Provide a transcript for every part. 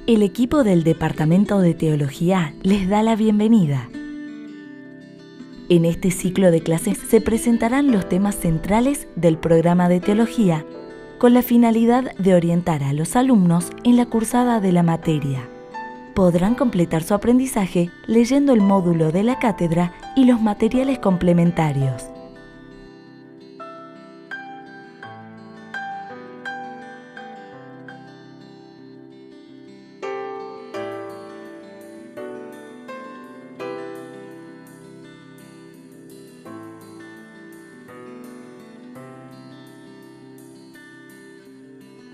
El equipo del Departamento de Teología les da la bienvenida. En este ciclo de clases se presentarán los temas centrales del programa de teología con la finalidad de orientar a los alumnos en la cursada de la materia. Podrán completar su aprendizaje leyendo el módulo de la cátedra y los materiales complementarios.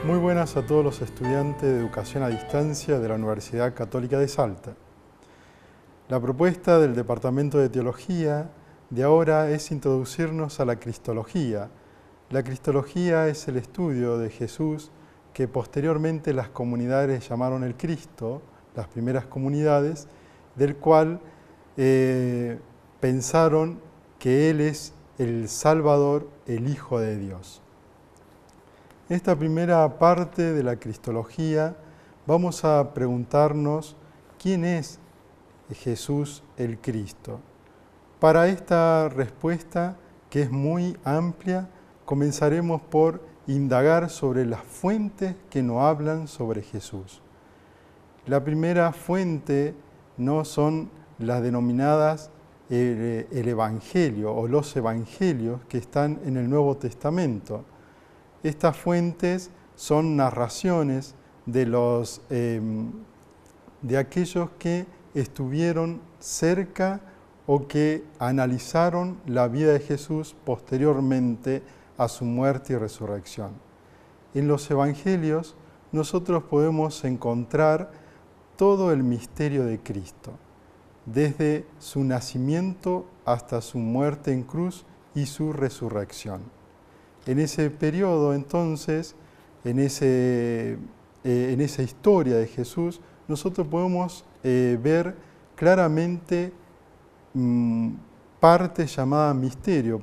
Muy buenas a todos los estudiantes de Educación a Distancia de la Universidad Católica de Salta. La propuesta del Departamento de Teología de ahora es introducirnos a la Cristología. La Cristología es el estudio de Jesús que posteriormente las comunidades llamaron el Cristo, las primeras comunidades, del cual pensaron que Él es el Salvador, el Hijo de Dios. En esta primera parte de la Cristología vamos a preguntarnos quién es Jesús el Cristo. Para esta respuesta, que es muy amplia, comenzaremos por indagar sobre las fuentes que nos hablan sobre Jesús. La primera fuente no son las denominadas el Evangelio o los Evangelios que están en el Nuevo Testamento. Estas fuentes son narraciones de aquellos que estuvieron cerca o que analizaron la vida de Jesús posteriormente a su muerte y resurrección. En los Evangelios nosotros podemos encontrar todo el misterio de Cristo, desde su nacimiento hasta su muerte en cruz y su resurrección. En ese periodo, entonces, en esa historia de Jesús, nosotros podemos ver claramente partes llamadas misterio,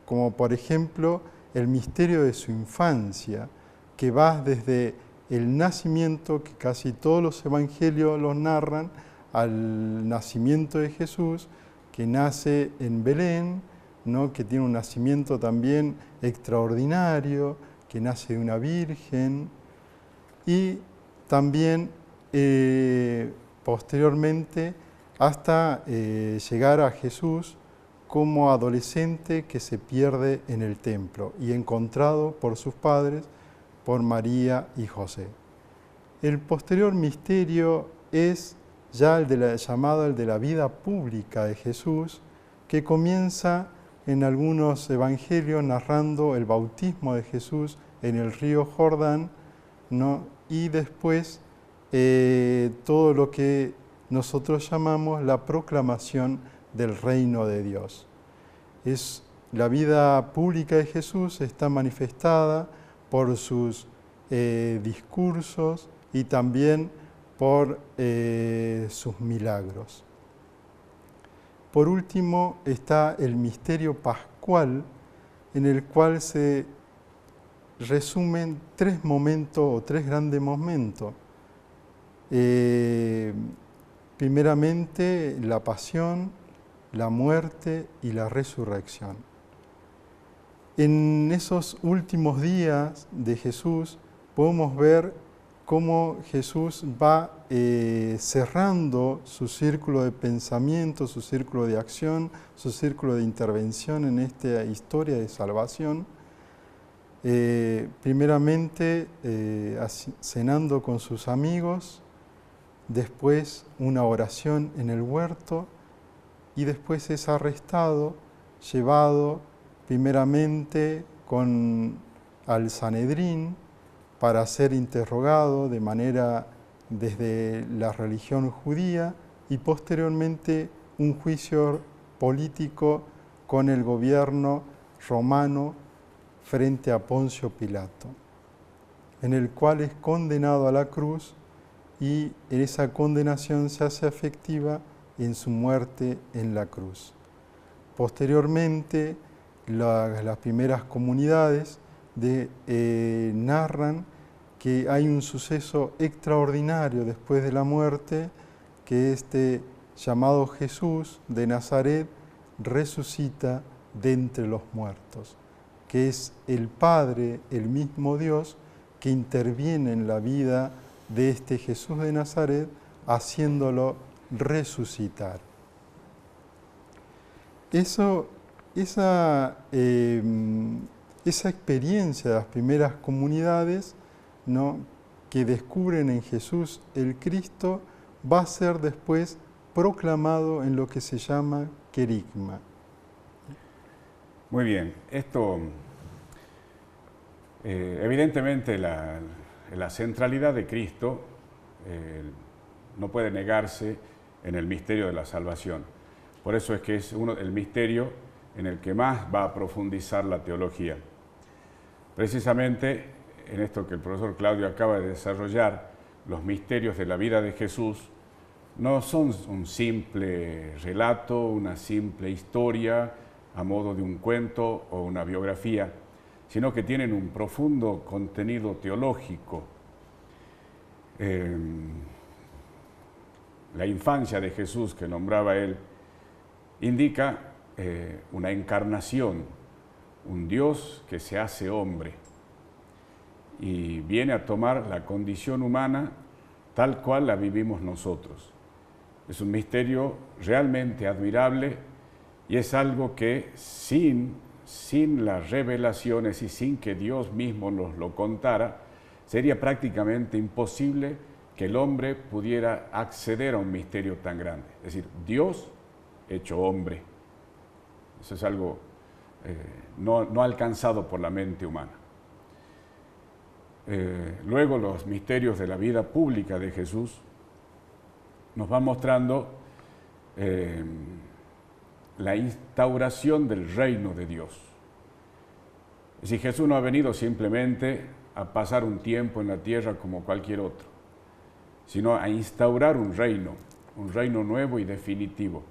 como por ejemplo el misterio de su infancia, que va desde el nacimiento, que casi todos los evangelios los narran, al nacimiento de Jesús, que nace en Belén, ¿no? Que tiene un nacimiento también extraordinario, que nace de una virgen, y también posteriormente hasta llegar a Jesús como adolescente que se pierde en el templo y encontrado por sus padres, por María y José. El posterior misterio es ya llamado el de la vida pública de Jesús, que comienza en algunos evangelios narrando el bautismo de Jesús en el río Jordán, ¿no? Y después todo lo que nosotros llamamos la proclamación del reino de Dios. La vida pública de Jesús está manifestada por sus discursos y también por sus milagros. Por último está el misterio pascual, en el cual se resumen tres momentos o tres grandes momentos. Primeramente, la pasión, la muerte y la resurrección. En esos últimos días de Jesús podemos ver cómo Jesús va cerrando su círculo de pensamiento, su círculo de acción, su círculo de intervención en esta historia de salvación. Primeramente cenando con sus amigos, después una oración en el huerto y después es arrestado, llevado primeramente al Sanedrín, para ser interrogado de manera desde la religión judía y posteriormente un juicio político con el gobierno romano frente a Poncio Pilato, en el cual es condenado a la cruz y esa condenación se hace efectiva en su muerte en la cruz. Posteriormente, las primeras comunidades narran que hay un suceso extraordinario después de la muerte, que este llamado Jesús de Nazaret resucita de entre los muertos, que es el Padre, el mismo Dios, que interviene en la vida de este Jesús de Nazaret, haciéndolo resucitar. Esa experiencia de las primeras comunidades, ¿no?, que descubren en Jesús el Cristo, va a ser después proclamado en lo que se llama querigma. Muy bien, esto evidentemente la centralidad de Cristo no puede negarse en el misterio de la salvación. Por eso es que es el misterio en el que más va a profundizar la teología. Precisamente en esto que el profesor Claudio acaba de desarrollar, los misterios de la vida de Jesús no son un simple relato, una simple historia a modo de un cuento o una biografía, sino que tienen un profundo contenido teológico. La infancia de Jesús que nombraba él indica una encarnación, un Dios que se hace hombre y viene a tomar la condición humana tal cual la vivimos nosotros. Es un misterio realmente admirable y es algo que sin las revelaciones y sin que Dios mismo nos lo contara, sería prácticamente imposible que el hombre pudiera acceder a un misterio tan grande. Es decir, Dios hecho hombre. Eso es algo no alcanzado por la mente humana. Luego los misterios de la vida pública de Jesús nos van mostrando la instauración del reino de Dios. Es decir, Jesús no ha venido simplemente a pasar un tiempo en la tierra como cualquier otro, sino a instaurar un reino nuevo y definitivo,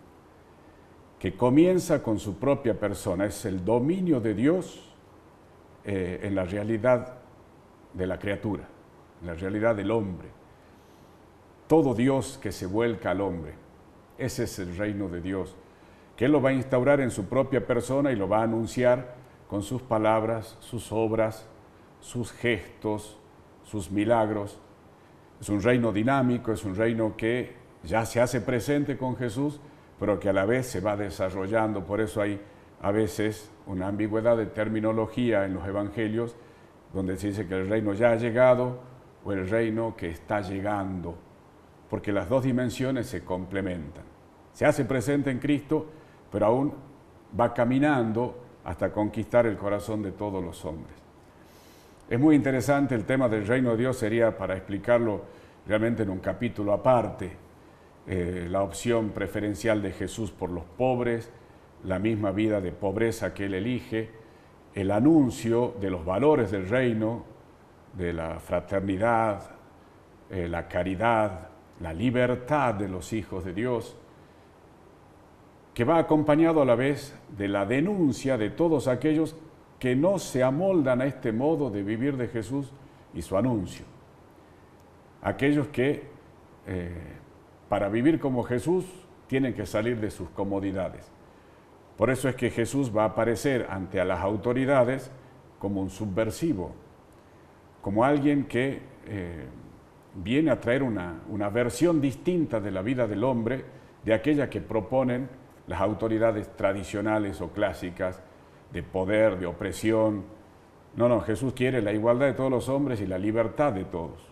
que comienza con su propia persona. Es el dominio de Dios en la realidad de la criatura, en la realidad del hombre. Todo Dios que se vuelca al hombre, ese es el reino de Dios, que Él lo va a instaurar en su propia persona y lo va a anunciar con sus palabras, sus obras, sus gestos, sus milagros. Es un reino dinámico, es un reino que ya se hace presente con Jesús, pero que a la vez se va desarrollando. Por eso hay a veces una ambigüedad de terminología en los evangelios, donde se dice que el reino ya ha llegado o el reino que está llegando, porque las dos dimensiones se complementan. Se hace presente en Cristo, pero aún va caminando hasta conquistar el corazón de todos los hombres. Es muy interesante el tema del reino de Dios, sería para explicarlo realmente en un capítulo aparte. La opción preferencial de Jesús por los pobres, la misma vida de pobreza que Él elige, el anuncio de los valores del reino, de la fraternidad, la caridad, la libertad de los hijos de Dios, que va acompañado a la vez de la denuncia de todos aquellos que no se amoldan a este modo de vivir de Jesús y su anuncio. Aquellos que para vivir como Jesús tienen que salir de sus comodidades. Por eso es que Jesús va a aparecer ante las autoridades como un subversivo, como alguien que viene a traer una versión distinta de la vida del hombre, de aquella que proponen las autoridades tradicionales o clásicas de poder, de opresión. No, Jesús quiere la igualdad de todos los hombres y la libertad de todos.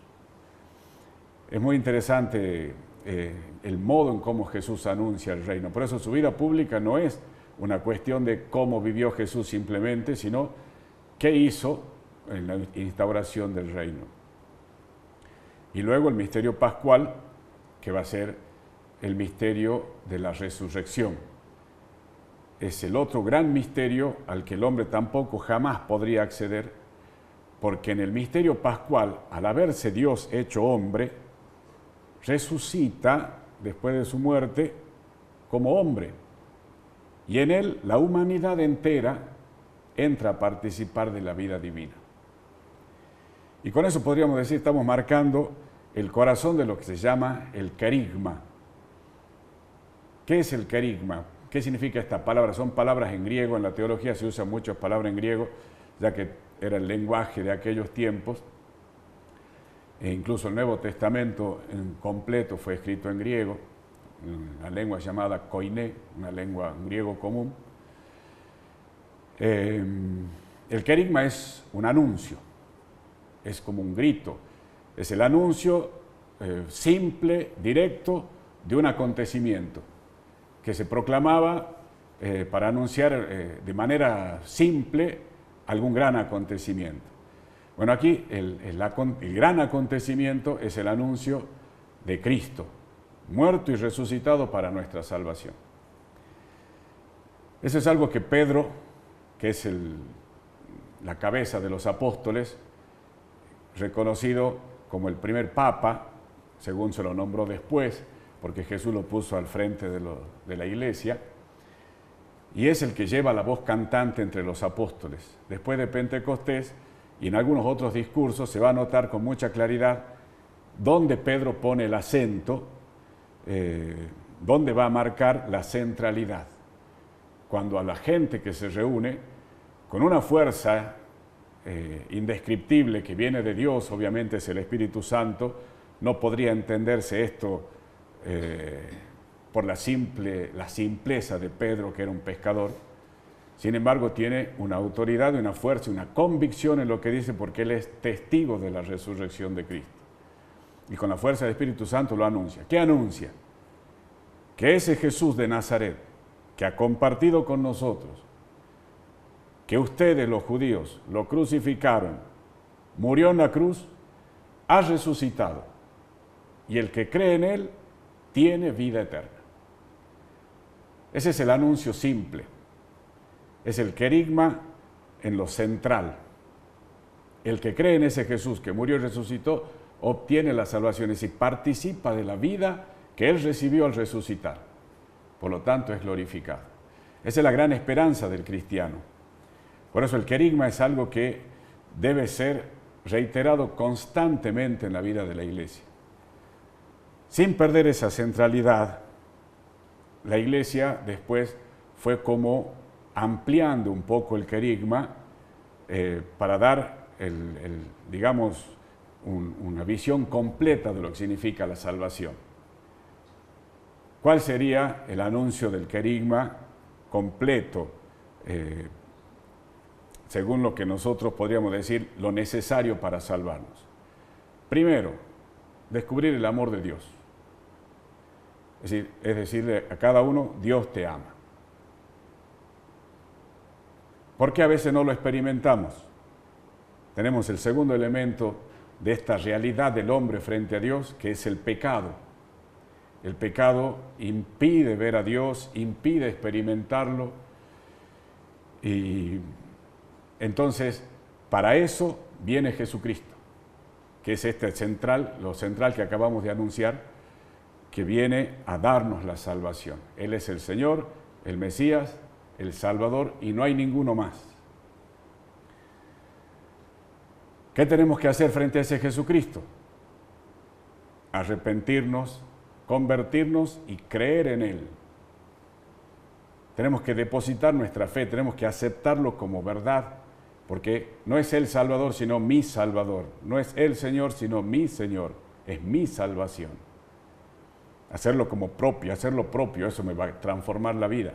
Es muy interesante el modo en cómo Jesús anuncia el reino. Por eso su vida pública no es una cuestión de cómo vivió Jesús simplemente, sino qué hizo en la instauración del reino. Y luego el misterio pascual, que va a ser el misterio de la resurrección. Es el otro gran misterio al que el hombre tampoco jamás podría acceder, porque en el misterio pascual, al haberse Dios hecho hombre, resucita después de su muerte como hombre. Y en él la humanidad entera entra a participar de la vida divina. Y con eso podríamos decir, estamos marcando el corazón de lo que se llama el querigma. ¿Qué es el querigma? ¿Qué significa esta palabra? Son palabras en griego, en la teología se usan muchas palabras en griego, ya que era el lenguaje de aquellos tiempos. E incluso el Nuevo Testamento en completo fue escrito en griego, en la lengua llamada koiné, una lengua griego común. El querigma es un anuncio, es como un grito, es el anuncio simple, directo, de un acontecimiento que se proclamaba para anunciar de manera simple algún gran acontecimiento. Bueno, aquí el gran acontecimiento es el anuncio de Cristo, muerto y resucitado para nuestra salvación. Eso es algo que Pedro, que es la cabeza de los apóstoles, reconocido como el primer papa, según se lo nombró después, porque Jesús lo puso al frente de la iglesia, y es el que lleva la voz cantante entre los apóstoles. Después de Pentecostés y en algunos otros discursos se va a notar con mucha claridad dónde Pedro pone el acento, dónde va a marcar la centralidad. Cuando a la gente que se reúne con una fuerza indescriptible que viene de Dios, obviamente es el Espíritu Santo, no podría entenderse esto por la simpleza de Pedro, que era un pescador. Sin embargo, tiene una autoridad, una fuerza, una convicción en lo que dice, porque él es testigo de la resurrección de Cristo. Y con la fuerza del Espíritu Santo lo anuncia. ¿Qué anuncia? Que ese Jesús de Nazaret, que ha compartido con nosotros, que ustedes los judíos lo crucificaron, murió en la cruz, ha resucitado, y el que cree en él tiene vida eterna. Ese es el anuncio simple, es el querigma en lo central. El que cree en ese Jesús que murió y resucitó obtiene la salvación, es decir, participa de la vida que él recibió al resucitar. Por lo tanto, es glorificado. Esa es la gran esperanza del cristiano. Por eso el querigma es algo que debe ser reiterado constantemente en la vida de la iglesia. Sin perder esa centralidad, la iglesia después fue como ampliando un poco el querigma para dar, digamos, una visión completa de lo que significa la salvación. ¿Cuál sería el anuncio del querigma completo? Según lo que nosotros podríamos decir, lo necesario para salvarnos. Primero, descubrir el amor de Dios. Es decirle a cada uno, Dios te ama. ¿Por qué a veces no lo experimentamos? Tenemos el segundo elemento de esta realidad del hombre frente a Dios, que es el pecado. El pecado impide ver a Dios, impide experimentarlo, y entonces para eso viene Jesucristo, que es lo central que acabamos de anunciar, que viene a darnos la salvación. Él es el Señor, el Mesías, el Salvador, y no hay ninguno más. ¿Qué tenemos que hacer frente a ese Jesucristo? Arrepentirnos, convertirnos y creer en Él. Tenemos que depositar nuestra fe, tenemos que aceptarlo como verdad, porque no es el Salvador, sino mi Salvador. No es el Señor, sino mi Señor. Es mi salvación. Hacerlo como propio, hacerlo propio, eso me va a transformar la vida.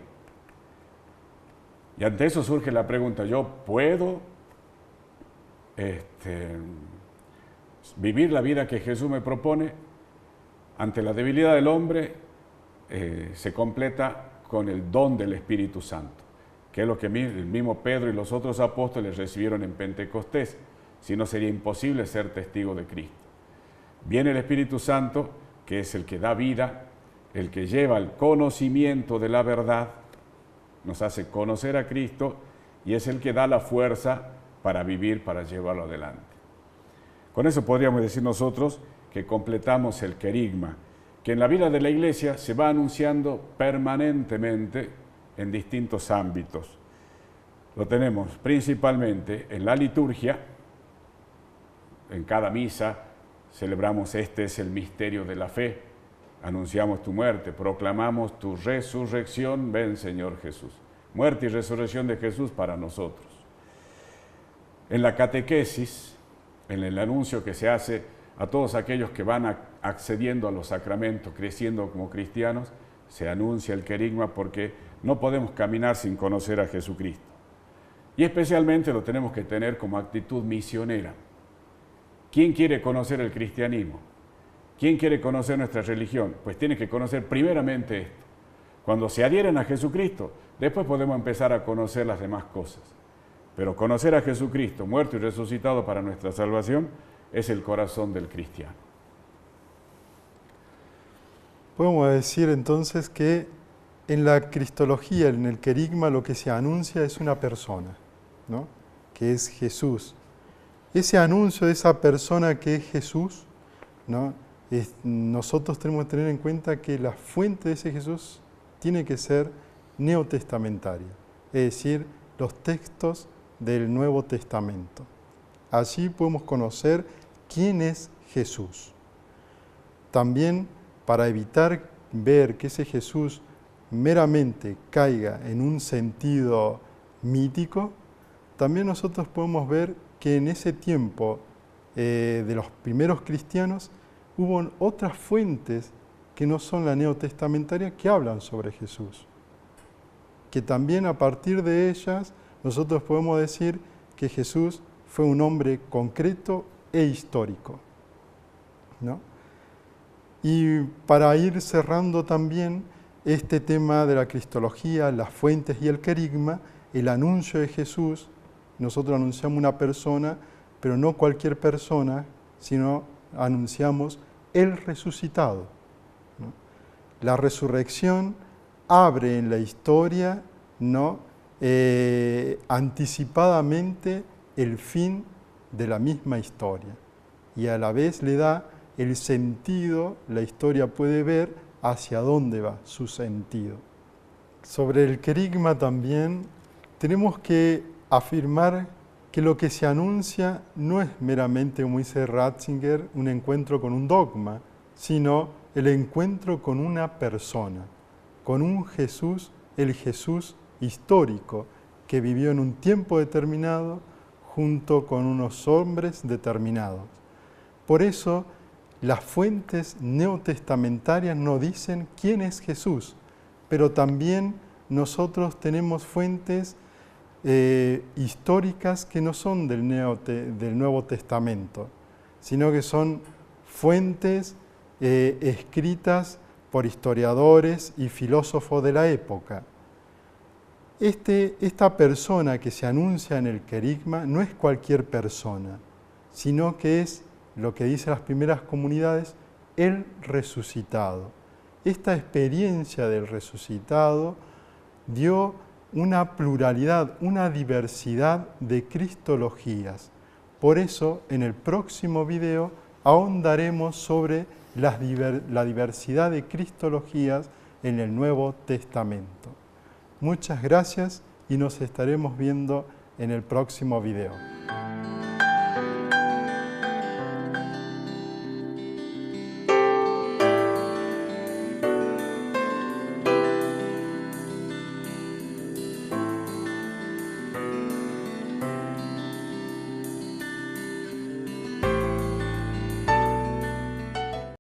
Y ante eso surge la pregunta, ¿yo puedo vivir la vida que Jesús me propone? Ante la debilidad del hombre se completa con el don del Espíritu Santo, que es lo que el mismo Pedro y los otros apóstoles recibieron en Pentecostés. Si no, sería imposible ser testigo de Cristo. Viene el Espíritu Santo, que es el que da vida, el que lleva el conocimiento de la verdad, nos hace conocer a Cristo, y es el que da la fuerza para vivir, para llevarlo adelante. Con eso podríamos decir nosotros que completamos el querigma, que en la vida de la iglesia se va anunciando permanentemente en distintos ámbitos. Lo tenemos principalmente en la liturgia, en cada misa celebramos este es el misterio de la fe, anunciamos tu muerte, proclamamos tu resurrección, ven Señor Jesús. Muerte y resurrección de Jesús para nosotros. En la catequesis, en el anuncio que se hace a todos aquellos que van accediendo a los sacramentos, creciendo como cristianos, se anuncia el querigma porque no podemos caminar sin conocer a Jesucristo. Y especialmente lo tenemos que tener como actitud misionera. ¿Quién quiere conocer el cristianismo? ¿Quién quiere conocer nuestra religión? Pues tiene que conocer primeramente esto. Cuando se adhieren a Jesucristo, después podemos empezar a conocer las demás cosas. Pero conocer a Jesucristo, muerto y resucitado para nuestra salvación, es el corazón del cristiano. Podemos decir entonces que en la cristología, en el querigma, lo que se anuncia es una persona, ¿no? Que es Jesús. Ese anuncio de esa persona que es Jesús, ¿no? Nosotros tenemos que tener en cuenta que la fuente de ese Jesús tiene que ser neotestamentaria, es decir, los textos del Nuevo Testamento. Allí podemos conocer quién es Jesús. También, para evitar ver que ese Jesús meramente caiga en un sentido mítico, también nosotros podemos ver que en ese tiempo de los primeros cristianos hubo otras fuentes que no son la neotestamentaria que hablan sobre Jesús. Que también a partir de ellas nosotros podemos decir que Jesús fue un hombre concreto e histórico, ¿no? Y para ir cerrando también este tema de la cristología, las fuentes y el querigma, el anuncio de Jesús, nosotros anunciamos una persona, pero no cualquier persona, sino anunciamos el resucitado, ¿no? La resurrección abre en la historia, ¿no? Anticipadamente el fin de la misma historia y a la vez le da el sentido, la historia puede ver hacia dónde va su sentido. Sobre el querigma también tenemos que afirmar que lo que se anuncia no es meramente, como dice Ratzinger, un encuentro con un dogma, sino el encuentro con una persona, con un Jesús, el Jesús histórico, que vivió en un tiempo determinado junto con unos hombres determinados. Por eso, las fuentes neotestamentarias nos dicen quién es Jesús, pero también nosotros tenemos fuentes históricas que no son del Nuevo Testamento, sino que son fuentes escritas por historiadores y filósofos de la época. Esta persona que se anuncia en el querigma no es cualquier persona, sino que es, lo que dicen las primeras comunidades, el resucitado. Esta experiencia del resucitado dio una pluralidad, una diversidad de cristologías. Por eso, en el próximo video ahondaremos sobre la diversidad de cristologías en el Nuevo Testamento. Muchas gracias y nos estaremos viendo en el próximo video.